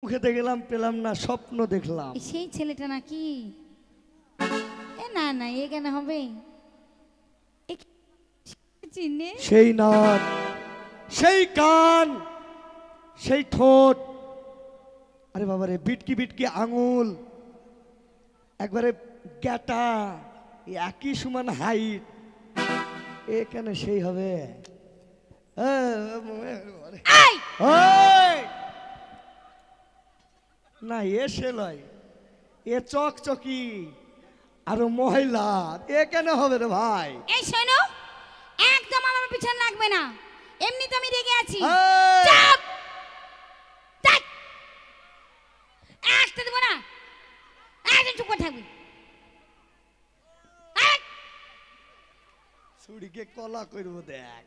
খেতে গেলাম পেলাম না, স্বপ্ন দেখলাম। সেই ছেলেটা নাকি? এ না না, এ কেন হবে? চিনে সেই নাক, সেই কান, সেই ঠোঁট, আরে বাবারে বিটকি বিটকি আঙুল, একবারে গ্যাটা, একই সমান হাইট, এখানে সেই হবে? না এ সে লয়, এ চকচকি আরো মহিলা, এ কেন হবে রে ভাই? এই শোনো, একদম আমার পিছন লাগবে না, এমনি তো আমি রেগে আছি। এই! চুপ! চাপ! একটা দেবো না, একদম চুপ করে থাকবি। ছুরিকে কলা করবো দেখ।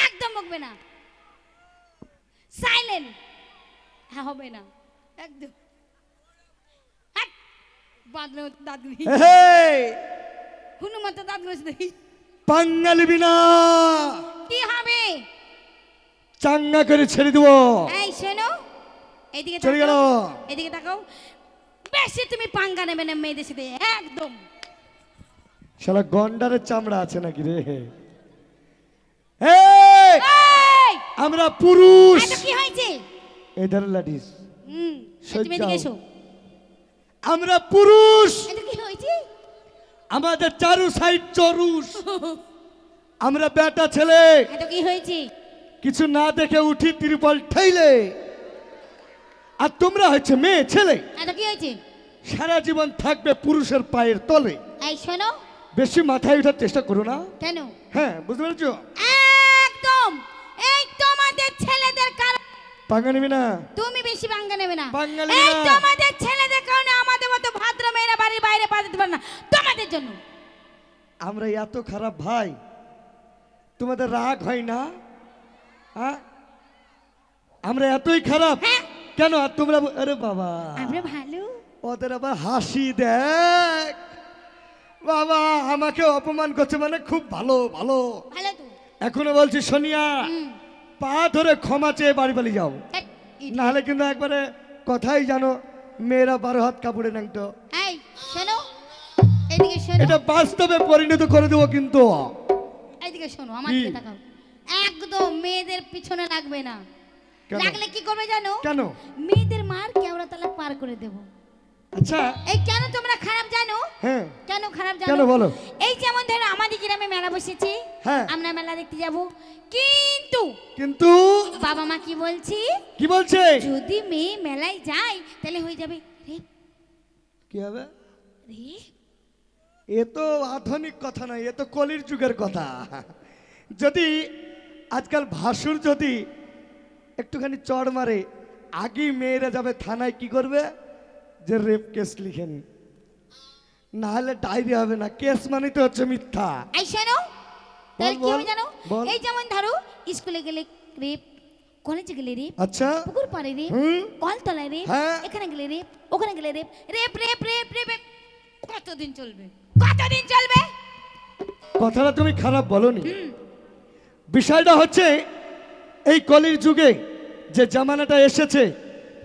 একদম বকবে না, সাইলেন্ট। হ্যাঁ হবে না একদম। বাদলে দাদুই হুনুমাতা দাদু দেখি পাঙ্গালি বিনা কি হবে? চাঙ্গা করে ছেড়ে দেবো। এই শোনো, এদিকে চলে গেল। এদিকে তাকাও, বেশি তুমি পাঙ্গা নেবে না মেয়েদের সাথে একদম। শালা গন্ডারের চামড়া আছে নাকি রে? আমরা পুরুষ। এটা কি হয়েছে? এধার লাডিস তুমি এদিকে এসো। আমরা পুরুষ, এটা কি হয়েছে? আমাদের চারু সাইড চরুষ, আমরা বেটা ছেলে। এটা কি হয়েছে? কিছু না দেখে উঠি ত্রিপল ঠেইলে, আর তোমরা হচ্ছে মেয়ে ছেলে। এটা কি হয়েছে? সারা জীবন থাকবে পুরুষের পায়ের তলে। এই শোনো, বেশি মাথায় ওঠার চেষ্টা করো না। কেন? হ্যাঁ বুঝতে পেরেছো? একদম এই তোমাদের ছেলেদের কারণে। পাঙ্গা নিবি না, তুমি বেশি পাঙ্গা নেবে না। পাঙ্গা এই নিবি না। তোমাদের ছেলেদের কারণে আমাদের মতো ভদ্র মেয়েরা বাড়ির বাইরে পা দিতে পারে না, তোমাদের জন্য। আমরা এত খারাপ ভাই, তোমাদের রাগ হয় না? হ্যাঁ আমরা এতই খারাপ হ্যাঁ। কেন? আর তোমরা আরে বাবা, আমরা ভালো। ওদের আবার হাসি দেখ বাবা, আমাকে অপমান করছে মানে খুব ভালো ভালো। ভালো তো। এখনো বলছি সোনিয়া, পা ধরে ক্ষমা চেয়ে বাড়ি পালিয়ে যাও, নাহলে কিন্তু একবারে কথাই জানো মেয়েরা 12 হাত কাপড়ে ন্যাংটো। এই শোনো, এদিকে শোনো, এটা বাস্তবে পরিণত করে দেবো কিন্তু। এদিকে শোনো, আমার কি? দিকে তাকাও। একদম মেয়েদের পিছনে লাগবে না। কেন? লাগলে কি করবে জানো? কেন? মেয়েদের মার কেওড়া তালা পার করে দেব। আচ্ছা এই কেন তোমরা খারাপ জানো? হ্যাঁ কেন খারাপ জানো? কেন বলো? এই যেমন ধরো আমাদের গ্রামে মেলা বসেছে, হ্যাঁ। আমরা মেলা দেখতে যাব, কিন্তু কিন্তু বাবা মা কি বলছি? কি বলছে? যদি মেয়ে মেলায় যায় তাহলে হয়ে যাবে রেপ। কি হবে? রেপ? এ তো আধুনিক কথা নয়, এ তো কলির যুগের কথা। যদি আজকাল ভাসুর যদি একটুখানি চড় মারে, আগেই মেয়েরা যাবে থানায়, কি করবে? যে রেপ কেস লিখেন, না হলে ডায়েরি হবে না। কেস মানে তো হচ্ছে মিথ্যা। এই শোনো, তাহলে কি বল, হবে জানো? বল। এই যেমন ধরো স্কুলে গেলে রেপ, কলেজে গেলে রেপ, আচ্ছা পুকুর পাড়ে রেপ, হুম। কলতলায় রেপ, হ্যাঁ। এখানে গেলে রেপ, ওখানে গেলে rape, rape rape rape rape rape. কতদিন চলবে? কতদিন চলবে? কথাটা তুমি খারাপ বলনি। বিষয়টা হচ্ছে এই কলির যুগে যে জামানাটা এসেছে,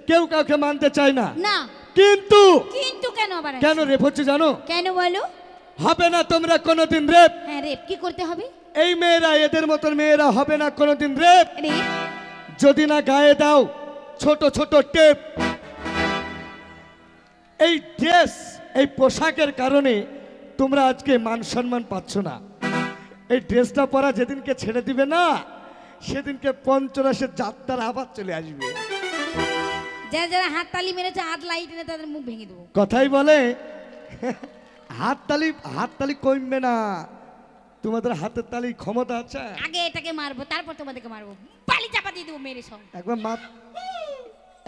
কেউ কাউকে মানতে চায় না। না। কিন্তু কিন্তু কেন আবার? কেন রেপ হচ্ছে জানো? কেন বলো? হবে না তোমরা কোনোদিন রেপ। হ্যাঁ রেপ কি করতে হবে? এই মেয়েরা, এদের মতন মেয়েরা হবে না কোনোদিন রেপ, রেপ যদি না গায়ে দাও ছোট ছোট টেপ। এই ড্রেস, এই পোশাকের কারণে তোমরা আজকে মান সম্মান পাচ্ছ না। এই ড্রেসটা পরা যেদিনকে ছেড়ে দিবে না, সেদিনকে পঞ্চরাশের যাত্রার আবার চলে আসবে। যারা যারা হাত তালি মেরেছে, হাত লাইট এনে তাদের মুখ ভেঙে দেবো। কথাই বলে হাততালি কমবে না, তোমাদের হাতের তালি ক্ষমতা আছে। আগে এটাকে মারবো, তারপর তোমাদেরকে মারবো, পালি চাপা দিয়ে দেবো মেরে সব।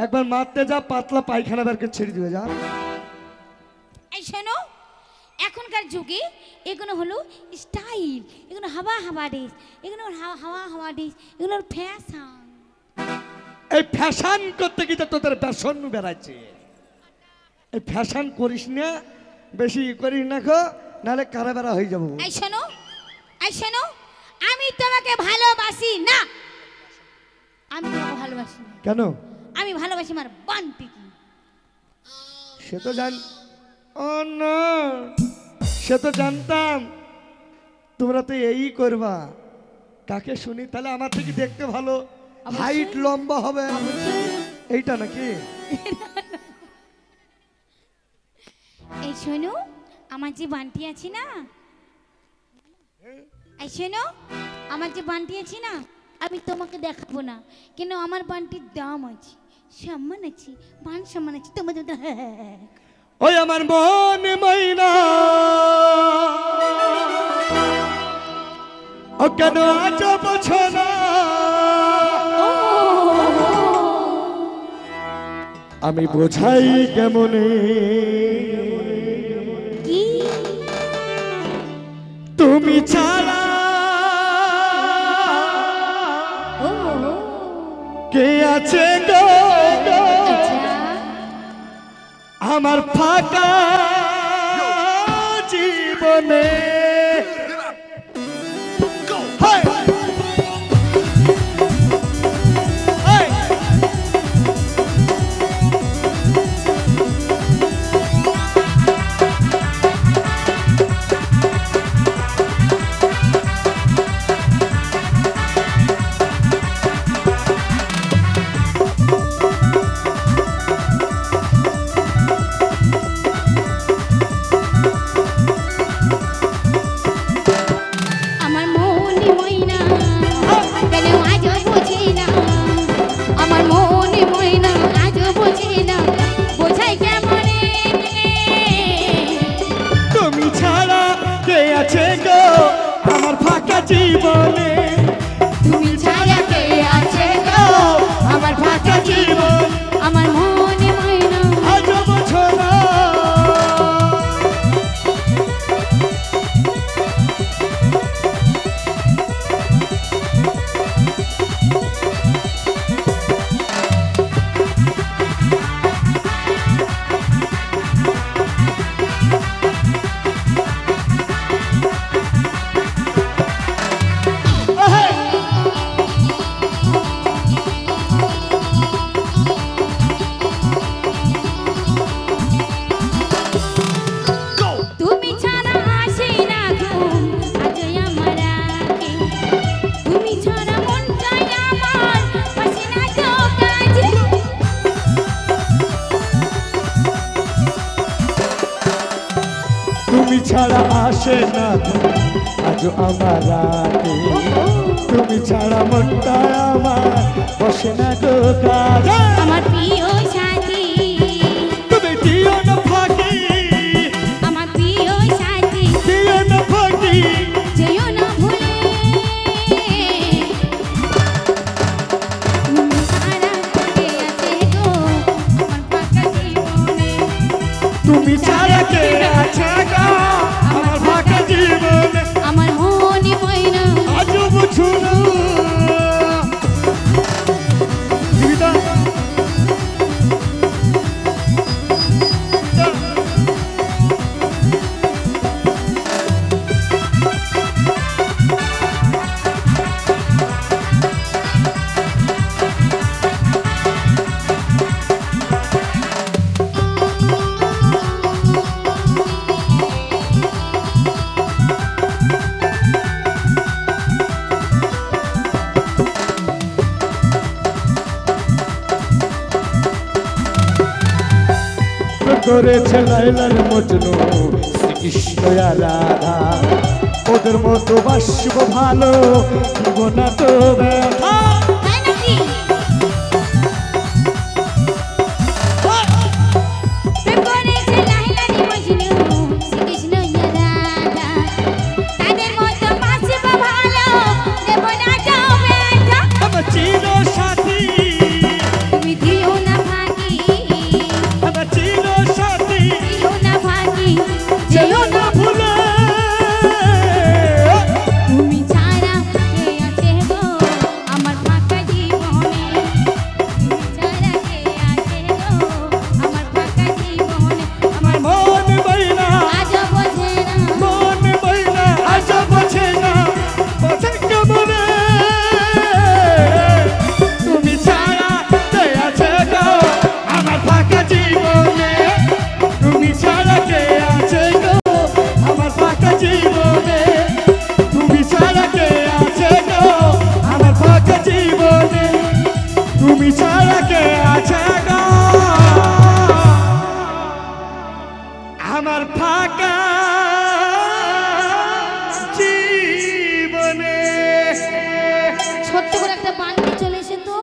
একবার মারতে যা, পাতলা পায়খানা বেরকে ছেড়ে দিবে যা। এই শোনো, এখনকার যুগে এগুলো হলো স্টাইল, এগুলো হাওয়া হাওয়া ড্রেস, এগুলো হাওয়া হাওয়া ড্রেস, এগুলো ফ্যাশন। এই ফ্যাশন করতে গিয়ে তোদের ফ্যাশন বেড়াচ্ছে। এই ফ্যাশন করিস না, বেশি করিস না খো, নাহলে কারা বেড়া হয়ে যাবো। এই শোনো, এই শোনো, আমি তোমাকে ভালোবাসি না। আমি তোমাকে ভালোবাসি না। কেন? আমি ভালোবাসি আমার বান্টিকে। সে তো ও না, সে তো জানতাম তোমরা তো এই করবা। কাকে শুনি তাহলে? আমার থেকে দেখতে ভালো, হাইট লম্বা হবে এইটা নাকি? এই শোনো, আমার যে বান্টি আছে না, এই শোনো, আমার যে বান্টি আছে না, আমি তোমাকে দেখাবো না, কেন আমার বান্টির দাম আছে, সম্মান আছে, মান সম্মান আছে তোমাদের। ওই আমার মন ময়না, ও কেন আজ বোঝো না? আমি বোঝাই কেমনে কি তুমি ছাড়া কে আছে গো আমার ফাঁকা জীবনে? আমার ফাঁকা জীবনে তুমি ছাড়া কে আছে গো আমার ফাঁকা জীবন, আমার মনে ময়না আজ বোঝো না। তুমি ছাড়া আসে না আজ আমার রাতে, তুমি ছাড়া মনটা আমার বসে না গো কাজে। আমার প্রিয় সাথী তুমি দিও না ফাঁকি, আমার প্রিয় সাথী দিও না ফাঁকি, যেও না ভুলে তুমি ছাড়া কে আছে গো আমার ফাঁকা জীবনে। তুমি ছাড়া কে আছে গো আমার ফাঁকা জীবনে, আমার মনে ময়না আজ বুঝো না। করেছে লাইলার মজনু শ্রীকৃষ্ণ আর রাধা, ওদের মতো বাসব ভালো জীবনা তো ব্যথা। তাই নাকি? প্রেম করেছে লাইলা রে মজনু শ্রীকৃষ্ণ আর রাধা, তাদের মতো বাঁচব ভালো দেব না তো ব্যথা। আমার চির সাথী, তুমি দিও না ফাঁকি, আমার চির সাথী, দিও না ফাঁকি, যেও না ভুলে। তুমি ছাড়া কে আছে গো আমার ফাঁকা তুমি ছাড়া কে আছে গো আমার ফাঁক